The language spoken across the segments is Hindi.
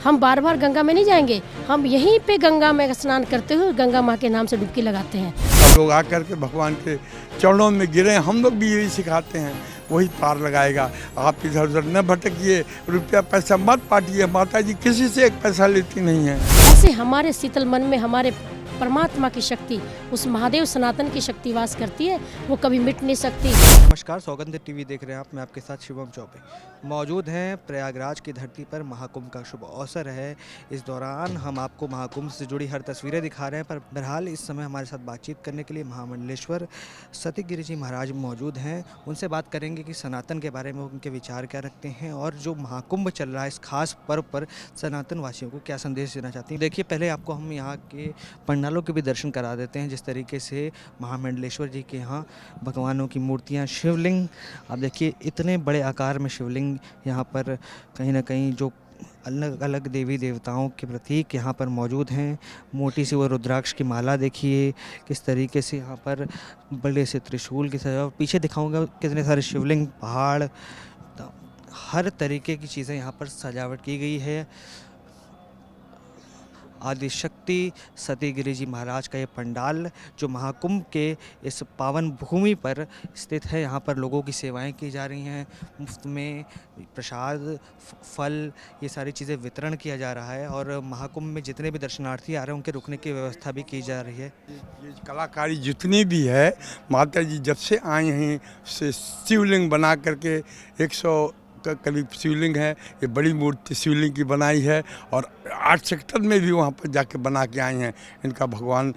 हम बार बार गंगा में नहीं जाएंगे, हम यहीं पे गंगा में स्नान करते हुए गंगा माँ के नाम से डुबकी लगाते हैं। सब लोग आकर के भगवान के चरणों में गिरे, हम लोग भी यही सिखाते हैं, वही पार लगाएगा। आप इधर उधर न भटकिए, रुपया पैसा मत पाटिए, माता जी किसी से एक पैसा लेती नहीं है। ऐसे हमारे शीतल मन में हमारे परमात्मा की शक्ति, उस महादेव सनातन की शक्ति वास करती है, वो कभी मिट नहीं सकती। नमस्कार, सौगंध टीवी देख रहे हैं आप। मैं आपके साथ शिवम चौबे मौजूद हैं। प्रयागराज की धरती पर महाकुंभ का शुभ अवसर है। इस दौरान हम आपको महाकुंभ से जुड़ी हर तस्वीरें दिखा रहे हैं, पर बहरहाल इस समय हमारे साथ बातचीत करने के लिए महामंडलेश्वर सतीगिरि जी महाराज मौजूद हैं। उनसे बात करेंगे कि सनातन के बारे में उनके विचार क्या रखते हैं और जो महाकुंभ चल रहा है इस खास पर्व पर सनातन वासियों को क्या संदेश देना चाहते हैं। देखिए, पहले आपको हम यहाँ के पंडालों के भी दर्शन करा देते हैं। जिस तरीके से महामंडलेश्वर जी के यहाँ भगवानों की मूर्तियाँ, शिवलिंग, आप देखिए इतने बड़े आकार में शिवलिंग यहाँ पर कहीं ना कहीं जो अलग अलग देवी देवताओं के प्रतीक यहाँ पर मौजूद हैं। मोटी सी वो रुद्राक्ष की माला देखिए, किस तरीके से यहाँ पर बड़े से त्रिशूल की सजावट, पीछे दिखाऊंगा कितने सारे शिवलिंग, पहाड़, हर तरीके की चीज़ें यहाँ पर सजावट की गई है। आदिशक्ति सतीगिरि जी महाराज का ये पंडाल जो महाकुंभ के इस पावन भूमि पर स्थित है, यहाँ पर लोगों की सेवाएं की जा रही हैं। मुफ्त में प्रसाद, फल, ये सारी चीज़ें वितरण किया जा रहा है और महाकुंभ में जितने भी दर्शनार्थी आ रहे हैं उनके रुकने की व्यवस्था भी की जा रही है। ये कलाकारी जितनी भी है, माता जी जब से आई हैं से शिवलिंग बना करके 100 का करीब शिवलिंग है। ये बड़ी मूर्ति शिवलिंग की बनाई है और 8 सेक्टर में भी वहाँ पर जाके बना के आई हैं। इनका भगवान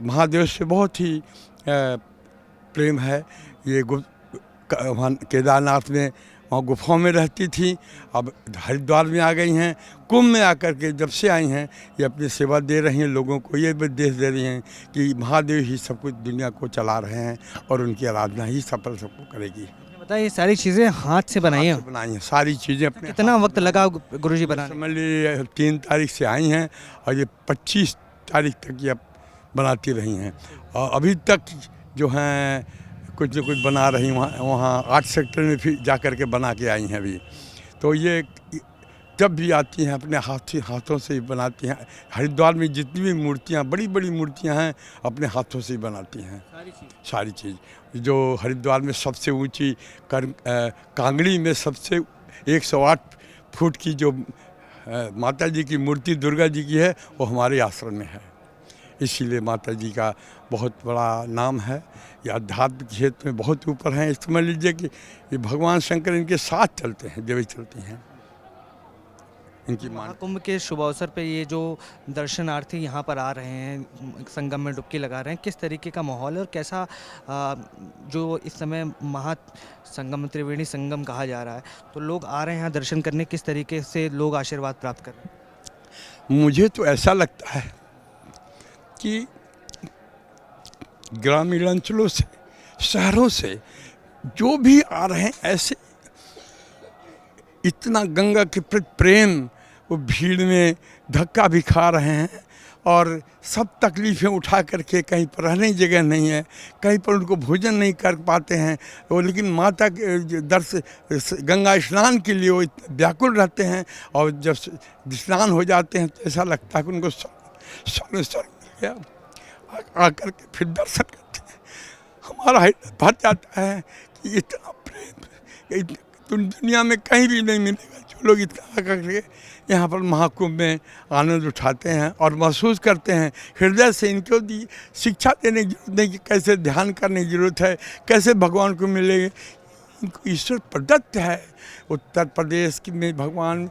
महादेव से बहुत ही प्रेम है। ये वहाँ केदारनाथ में वहाँ गुफाओं में रहती थी, अब हरिद्वार में आ गई हैं। कुंभ में आकर के जब से आई हैं ये अपनी सेवा दे रही हैं लोगों को। ये भी देश दे रही हैं कि महादेव ही सब कुछ दुनिया को चला रहे हैं और उनकी आराधना ही सफल सबको करेगी। ये सारी चीज़ें हाथ से बनाई हैं सारी चीज़ें अपने। कितना वक्त लगा गुरुजी बनाने? समझ लीजिए 3 तारीख से आई हैं और ये 25 तारीख तक ये बनाती रही हैं और अभी तक जो हैं कुछ न कुछ बना रही। वहाँ 8 सेक्टर में फिर जा कर के बना के आई हैं अभी। तो ये जब भी आती हैं अपने हाथों से ही बनाती हैं। हरिद्वार में जितनी भी मूर्तियाँ, बड़ी बड़ी मूर्तियाँ हैं, अपने हाथों से ही बनाती हैं सारी चीज़। जो हरिद्वार में सबसे ऊंची कांगड़ी में सबसे 108 फुट की जो माता जी की मूर्ति दुर्गा जी की है, वो हमारे आश्रम में है। इसीलिए माता जी का बहुत बड़ा नाम है। ये आध्यात्म के क्षेत्र में बहुत ऊपर हैं। समझ लीजिए कि ये भगवान शंकर इनके साथ चलते हैं, देवी चलती हैं इनकी। महाकुंभ के शुभ अवसर पे ये जो दर्शनार्थी यहाँ पर आ रहे हैं, संगम में डुबकी लगा रहे हैं, किस तरीके का माहौल है और कैसा जो इस समय महासंगम, त्रिवेणी संगम कहा जा रहा है, तो लोग आ रहे हैं यहाँ दर्शन करने, किस तरीके से लोग आशीर्वाद प्राप्त कर रहे हैं? मुझे तो ऐसा लगता है कि ग्रामीण अंचलों से, शहरों से जो भी आ रहे हैं, ऐसे इतना गंगा के प्रति प्रेम, वो भीड़ में धक्का भी खा रहे हैं और सब तकलीफ़ें उठा करके, कहीं पर रहने की जगह नहीं है, कहीं पर उनको भोजन नहीं कर पाते हैं वो, लेकिन माता के गंगा स्नान के लिए वो व्याकुल रहते हैं। और जब स्नान हो जाते हैं तो ऐसा लगता है कि उनको स्वर्ग मिल गया। आकर के फिर दर्शन करते हैं, हमारा हृदय भर जाता है कि इतना प्रेम दुनिया में कहीं भी नहीं मिलेगा। जो लोग इतना करके यहाँ पर महाकुंभ में आनंद उठाते हैं और महसूस करते हैं हृदय से, इनको दी शिक्षा देने की जरूरत नहीं कि कैसे ध्यान करने की जरूरत है, कैसे भगवान को मिलेंगे। इनको ईश्वर प्रदत्त है। उत्तर प्रदेश में भगवान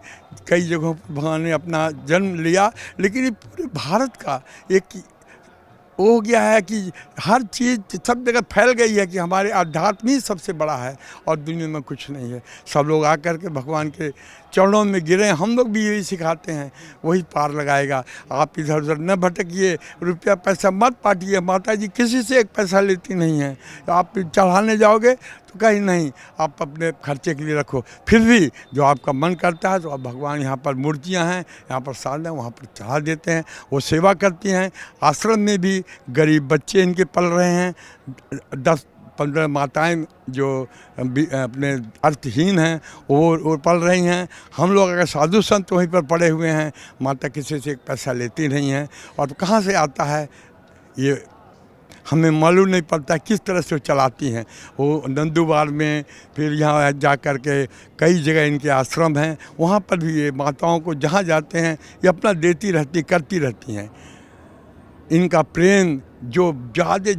कई जगहों पर भगवान ने अपना जन्म लिया, लेकिन ये पूरे भारत का एक हो गया है कि हर चीज़ सब जगह फैल गई है कि हमारे आध्यात्म ही सबसे बड़ा है और दुनिया में कुछ नहीं है। सब लोग आकर के भगवान के चरणों में गिरे, हम लोग भी यही सिखाते हैं, वही पार लगाएगा। आप इधर उधर न भटकिए, रुपया पैसा मत पाटिए, माता जी किसी से एक पैसा लेती नहीं है। आप चढ़ाने जाओगे तो कहीं नहीं, आप अपने खर्चे के लिए रखो। फिर भी जो आपका मन करता है तो आप भगवान, यहाँ पर मूर्तियाँ हैं, यहाँ पर साध हैं, वहाँ पर चढ़ा देते हैं। वो सेवा करती हैं। आश्रम में भी गरीब बच्चे इनके पल रहे हैं। 10 15 माताएं जो अपने अर्थहीन हैं वो पल रही हैं। हम लोग अगर साधु संत वहीं पर पड़े हुए हैं, माता किसी से एक पैसा लेती नहीं है। और कहाँ से आता है ये हमें मालूम नहीं पड़ता किस तरह से वो चलाती हैं। वो नंदुबार में, फिर यहाँ जा कर के कई जगह इनके आश्रम हैं, वहाँ पर भी ये माताओं को जहाँ जाते हैं ये अपना देती रहती, करती रहती हैं। इनका प्रेम जो ज़्यादा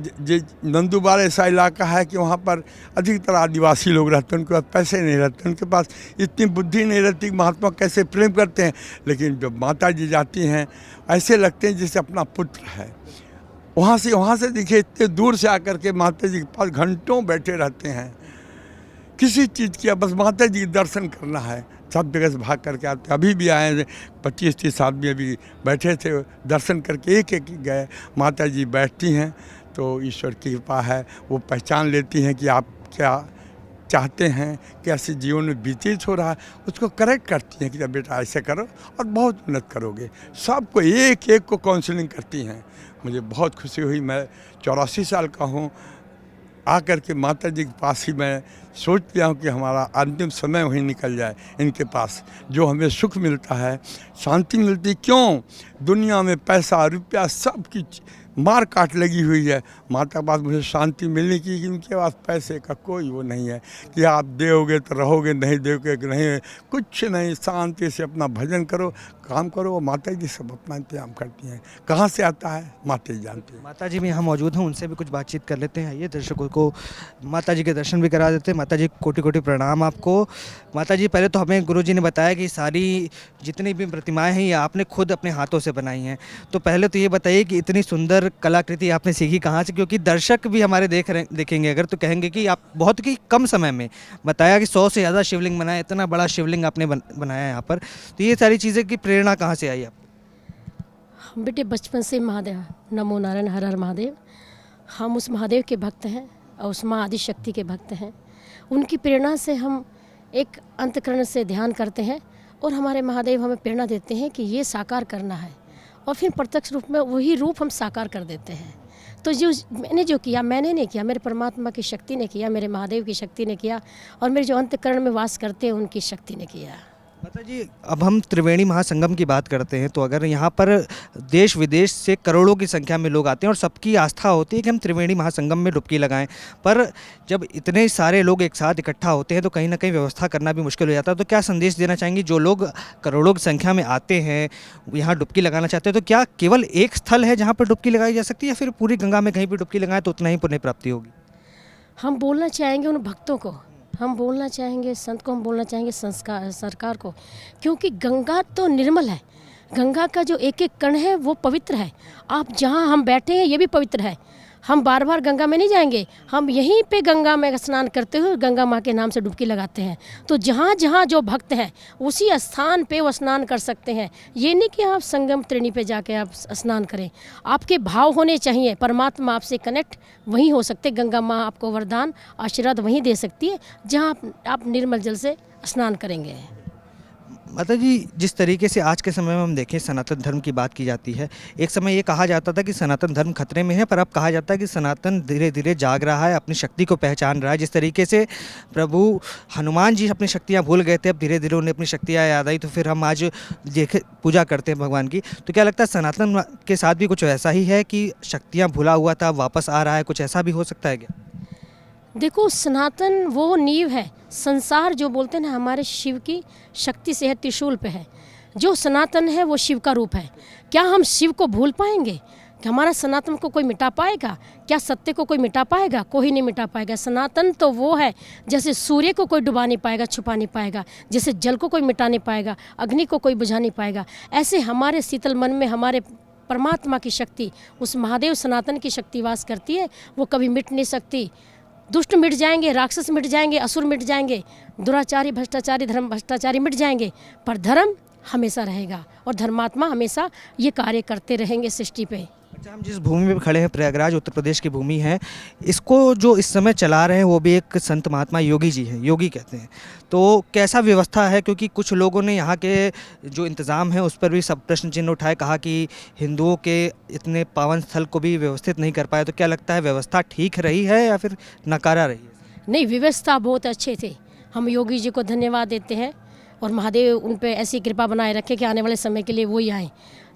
नंदुबार ऐसा इलाका है कि वहाँ पर अधिकतर आदिवासी लोग रहते हैं, उनके पास पैसे नहीं रहते, उनके पास इतनी बुद्धि नहीं रहती महात्मा कैसे प्रेम करते हैं। लेकिन जब माता जी जाती हैं ऐसे लगते हैं जैसे अपना पुत्र है। वहाँ से देखिए इतने दूर से आकर के माता जी के पास घंटों बैठे रहते हैं। किसी चीज़ की बस माता जी के दर्शन करना है, सब जगह से भाग करके आते। अभी भी आए 25-30 आदमी अभी बैठे थे, दर्शन करके एक एक गए। माता जी बैठती हैं तो ईश्वर की कृपा है, वो पहचान लेती हैं कि आप क्या चाहते हैं, कैसे जीवन में व्यतीत हो रहा है, उसको करेक्ट करती हैं कि जब बेटा ऐसे करो और बहुत उन्नत करोगे। सबको एक एक को काउंसलिंग करती हैं। मुझे बहुत खुशी हुई। मैं 84 साल का हूँ, आकर के माता जी के पास ही मैं सोच लिया हूँ कि हमारा अंतिम समय वहीं निकल जाए। इनके पास जो हमें सुख मिलता है, शांति मिलती, क्यों दुनिया में पैसा रुपया सब की मार काट लगी हुई है। माता के पास मुझे शांति मिलने की, इनके पास पैसे का कोई वो नहीं है कि आप दोगे तो रहोगे, नहीं दोगे नहीं, कुछ नहीं। शांति से अपना भजन करो, काम करो। वो माता जी सब अपना इंतजाम करती हैं। कहाँ से आता है माता जी जानती हैं। माता जी भी यहाँ मौजूद हैं, उनसे भी कुछ बातचीत कर लेते हैं। आइए दर्शकों को माता जी के दर्शन भी करा देते हैं। माता जी कोटि कोटि प्रणाम आपको। माता जी पहले तो हमें गुरु जी ने बताया कि सारी जितनी भी प्रतिमाएं हैं ये आपने खुद अपने हाथों से बनाई हैं। तो पहले तो ये बताइए कि इतनी सुंदर कलाकृति आपने सीखी कहाँ से, क्योंकि दर्शक भी हमारे देखेंगे अगर तो कहेंगे कि आप बहुत ही कम समय में बताया कि 100 से ज़्यादा शिवलिंग बनाया, इतना बड़ा शिवलिंग आपने बनाया यहाँ पर। तो ये सारी चीज़ें की प्रेरणा कहाँ से आई आपको? हम बेटे बचपन से महादेव, नमो नारायण, हर हर महादेव, हम उस महादेव के भक्त हैं और उस माँ आदि शक्ति के भक्त हैं। उनकी प्रेरणा से हम एक अंतःकरण से ध्यान करते हैं और हमारे महादेव हमें प्रेरणा देते हैं कि ये साकार करना है, और फिर प्रत्यक्ष रूप में वही रूप हम साकार कर देते हैं। तो जो किया मैंने नहीं किया, मेरे परमात्मा की शक्ति ने किया, मेरे महादेव की शक्ति ने किया, और मेरे जो अंतःकरण में वास करते हैं उनकी शक्ति ने किया। माता जी अब हम त्रिवेणी महासंगम की बात करते हैं, तो अगर यहाँ पर देश विदेश से करोड़ों की संख्या में लोग आते हैं और सबकी आस्था होती है कि हम त्रिवेणी महासंगम में डुबकी लगाएं, पर जब इतने सारे लोग एक साथ इकट्ठा होते हैं तो कहीं ना कहीं व्यवस्था करना भी मुश्किल हो जाता है। तो क्या संदेश देना चाहेंगे जो लोग करोड़ों की संख्या में आते हैं, यहाँ डुबकी लगाना चाहते हैं, तो क्या केवल एक स्थल है जहाँ पर डुबकी लगाई जा सकती है या फिर पूरी गंगा में कहीं भी डुबकी लगाएं तो उतना ही पुण्य प्राप्ति होगी? हम बोलना चाहेंगे उन भक्तों को, हम बोलना चाहेंगे संत को, हम बोलना चाहेंगे संस्कार सरकार को, क्योंकि गंगा तो निर्मल है। गंगा का जो एक एक कण है वो पवित्र है। आप जहाँ हम बैठे हैं ये भी पवित्र है। हम बार बार गंगा में नहीं जाएंगे, हम यहीं पे गंगा में स्नान करते हुए गंगा माँ के नाम से डुबकी लगाते हैं। तो जहाँ जहाँ जो भक्त हैं उसी स्थान पे वो स्नान कर सकते हैं। ये नहीं कि आप संगम त्रिणी पे जाके आप स्नान करें, आपके भाव होने चाहिए। परमात्मा आपसे कनेक्ट वहीं हो सकते, गंगा माँ आपको वरदान आशीर्वाद वहीं दे सकती है जहाँ आप निर्मल जल से स्नान करेंगे। माता जी जिस तरीके से आज के समय में हम देखें सनातन धर्म की बात की जाती है, एक समय ये कहा जाता था कि सनातन धर्म खतरे में है, पर अब कहा जाता है कि सनातन धीरे धीरे जाग रहा है, अपनी शक्ति को पहचान रहा है। जिस तरीके से प्रभु हनुमान जी अपनी शक्तियाँ भूल गए थे, अब धीरे धीरे उन्हें अपनी शक्तियाँ याद आई, तो फिर हम आज देखे पूजा करते हैं भगवान की। तो क्या लगता है सनातन के साथ भी कुछ ऐसा ही है कि शक्तियाँ भूला हुआ था वापस आ रहा है, कुछ ऐसा भी हो सकता है क्या? देखो सनातन वो नींव है, संसार जो बोलते हैं ना हमारे शिव की शक्ति से है, त्रिशूल पे है। जो सनातन है वो शिव का रूप है। क्या हम शिव को भूल पाएंगे? कि हमारा सनातन को कोई मिटा पाएगा? क्या सत्य को कोई मिटा पाएगा? कोई नहीं मिटा पाएगा। सनातन तो वो है जैसे सूर्य को कोई डुबा नहीं पाएगा, छुपा नहीं पाएगा, जैसे जल को कोई मिटा नहीं पाएगा, अग्नि को कोई बुझा नहीं पाएगा, ऐसे हमारे शीतल मन में हमारे परमात्मा की शक्ति, उस महादेव सनातन की शक्ति वास करती है। वो कभी मिट नहीं सकती। दुष्ट मिट जाएंगे, राक्षस मिट जाएंगे, असुर मिट जाएंगे, दुराचारी भ्रष्टाचारी धर्म भ्रष्टाचारी मिट जाएंगे, पर धर्म हमेशा रहेगा और धर्मात्मा हमेशा ये कार्य करते रहेंगे सृष्टि पे। अच्छा, हम जिस भूमि में खड़े हैं, प्रयागराज उत्तर प्रदेश की भूमि है, इसको जो इस समय चला रहे हैं वो भी एक संत महात्मा योगी जी हैं, योगी कहते हैं। तो कैसा व्यवस्था है, क्योंकि कुछ लोगों ने यहाँ के जो इंतज़ाम है उस पर भी सब प्रश्न चिन्ह उठाए, कहा कि हिंदुओं के इतने पावन स्थल को भी व्यवस्थित नहीं कर पाए। तो क्या लगता है, व्यवस्था ठीक रही है या फिर नकारा रही है? नहीं, व्यवस्था बहुत अच्छे थे। हम योगी जी को धन्यवाद देते हैं और महादेव उन पे ऐसी कृपा बनाए रखे कि आने वाले समय के लिए वो ही आए,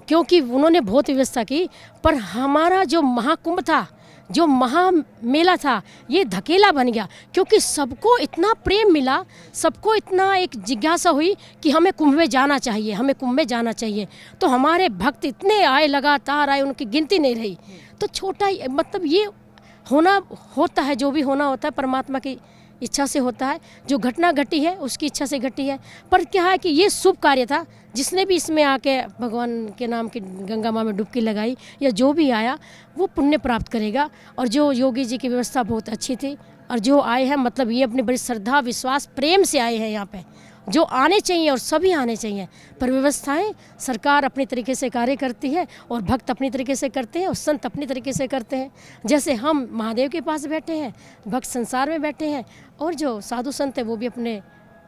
क्योंकि उन्होंने बहुत व्यवस्था की। पर हमारा जो महाकुंभ था, जो महामेला था, ये धकेला बन गया, क्योंकि सबको इतना प्रेम मिला, सबको इतना एक जिज्ञासा हुई कि हमें कुंभ में जाना चाहिए, हमें कुंभ में जाना चाहिए। तो हमारे भक्त इतने आए, लगातार आए, उनकी गिनती नहीं रही। तो छोटा ही मतलब ये होना होता है, जो भी होना होता है परमात्मा की इच्छा से होता है। जो घटना घटी है उसकी इच्छा से घटी है। पर क्या है कि ये शुभ कार्य था, जिसने भी इसमें आके भगवान के नाम की गंगा माँ में डुबकी लगाई या जो भी आया वो पुण्य प्राप्त करेगा। और जो योगी जी की व्यवस्था बहुत अच्छी थी, और जो आए हैं मतलब ये अपनी बड़ी श्रद्धा, विश्वास, प्रेम से आए हैं यहाँ पे, जो आने चाहिए और सभी आने चाहिए। पर व्यवस्थाएं सरकार अपनी तरीके से कार्य करती है और भक्त अपनी तरीके से करते हैं और संत अपनी तरीके से करते हैं। जैसे हम महादेव के पास बैठे हैं, भक्त संसार में बैठे हैं, और जो साधु संत हैं वो भी अपने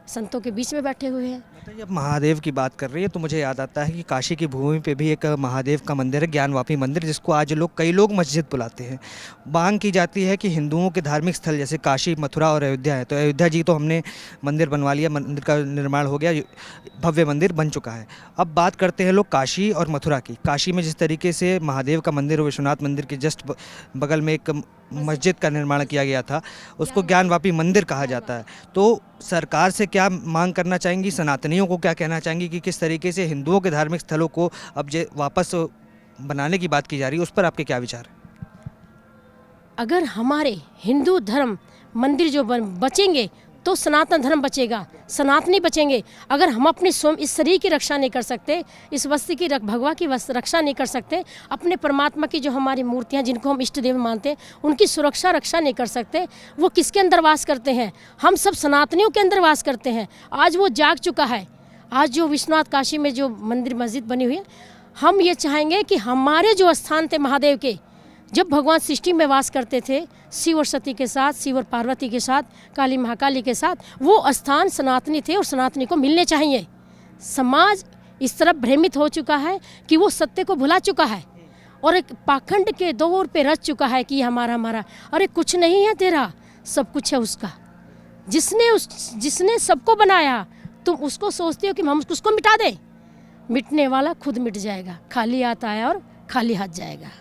संतों के बीच में बैठे हुए हैं। जब महादेव की बात कर रही है तो मुझे याद आता है कि काशी की भूमि पे भी एक महादेव का मंदिर है, ज्ञानवापी मंदिर, जिसको आज कई लोग मस्जिद बुलाते हैं। मांग की जाती है कि हिंदुओं के धार्मिक स्थल जैसे काशी, मथुरा और अयोध्या है, तो अयोध्या जी तो हमने मंदिर बनवा लिया, मंदिर का निर्माण हो गया, भव्य मंदिर बन चुका है। अब बात करते हैं लोग काशी और मथुरा की। काशी में जिस तरीके से महादेव का मंदिर, विश्वनाथ मंदिर के जस्ट बगल में एक मस्जिद का निर्माण किया गया था, उसको ज्ञानवापी मंदिर कहा जाता है। तो सरकार से क्या मांग करना चाहेंगी, सनातनियों को क्या कहना चाहेंगी कि किस तरीके से हिंदुओं के धार्मिक स्थलों को अब वापस बनाने की बात की जा रही है, उस पर आपके क्या विचार हैं? अगर हमारे हिंदू धर्म मंदिर जो बचेंगे तो सनातन धर्म बचेगा, सनातनी बचेंगे। अगर हम अपने स्वयं इस शरीर की रक्षा नहीं कर सकते, इस वस्ती की भगवा की रक्षा नहीं कर सकते, अपने परमात्मा की जो हमारी मूर्तियां जिनको हम इष्ट देव मानते हैं उनकी सुरक्षा रक्षा नहीं कर सकते, वो किसके अंदर वास करते हैं? हम सब सनातनियों के अंदर वास करते हैं। आज वो जाग चुका है। आज जो विश्वनाथ काशी में जो मंदिर मस्जिद बनी हुई है, हम ये चाहेंगे कि हमारे जो स्थान थे महादेव के, जब भगवान सृष्टि में वास करते थे शिव और सती के साथ, शिव और पार्वती के साथ, काली महाकाली के साथ, वो स्थान सनातनी थे और सनातनी को मिलने चाहिए। समाज इस तरफ भ्रमित हो चुका है कि वो सत्य को भुला चुका है और एक पाखंड के दौर पे रच चुका है कि हमारा। अरे कुछ नहीं है तेरा, सब कुछ है उसका। जिसने सबको बनाया, तुम उसको सोचते हो कि हम उसको मिटा दें। मिटने वाला खुद मिट जाएगा, खाली हाथ आया और खाली हाथ जाएगा।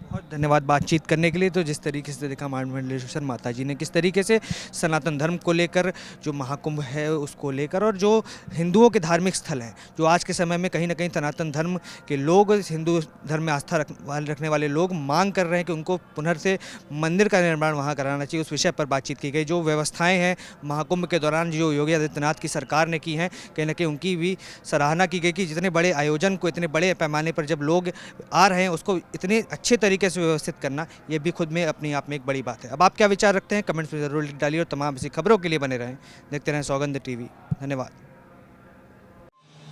बहुत धन्यवाद बातचीत करने के लिए। तो जिस तरीके से देखा मानमंडलेश्वर माता जी ने किस तरीके से सनातन धर्म को लेकर, जो महाकुंभ है उसको लेकर, और जो हिंदुओं के धार्मिक स्थल हैं, जो आज के समय में कहीं ना कहीं सनातन धर्म के लोग, हिंदू धर्म में आस्था रखने वाले लोग मांग कर रहे हैं कि उनको पुनः से मंदिर का निर्माण वहाँ कराना चाहिए, उस विषय पर बातचीत की गई। जो व्यवस्थाएँ हैं महाकुंभ के दौरान जो योगी आदित्यनाथ की सरकार ने की हैं, कहीं ना कहीं उनकी भी सराहना की गई कि जितने बड़े आयोजन को इतने बड़े पैमाने पर जब लोग आ रहे हैं उसको इतने अच्छे तरीके से व्यवस्थित करना, ये भी खुद में अपने आप में एक बड़ी बात है। अब आप क्या विचार रखते हैं कमेंट्स में जरूर लिख डालिए, और तमाम ऐसी खबरों के लिए बने रहें, देखते रहें सौगंध टीवी। धन्यवाद।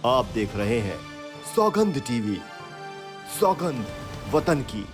आप देख रहे हैं सौगंध टीवी, सौगंध वतन की।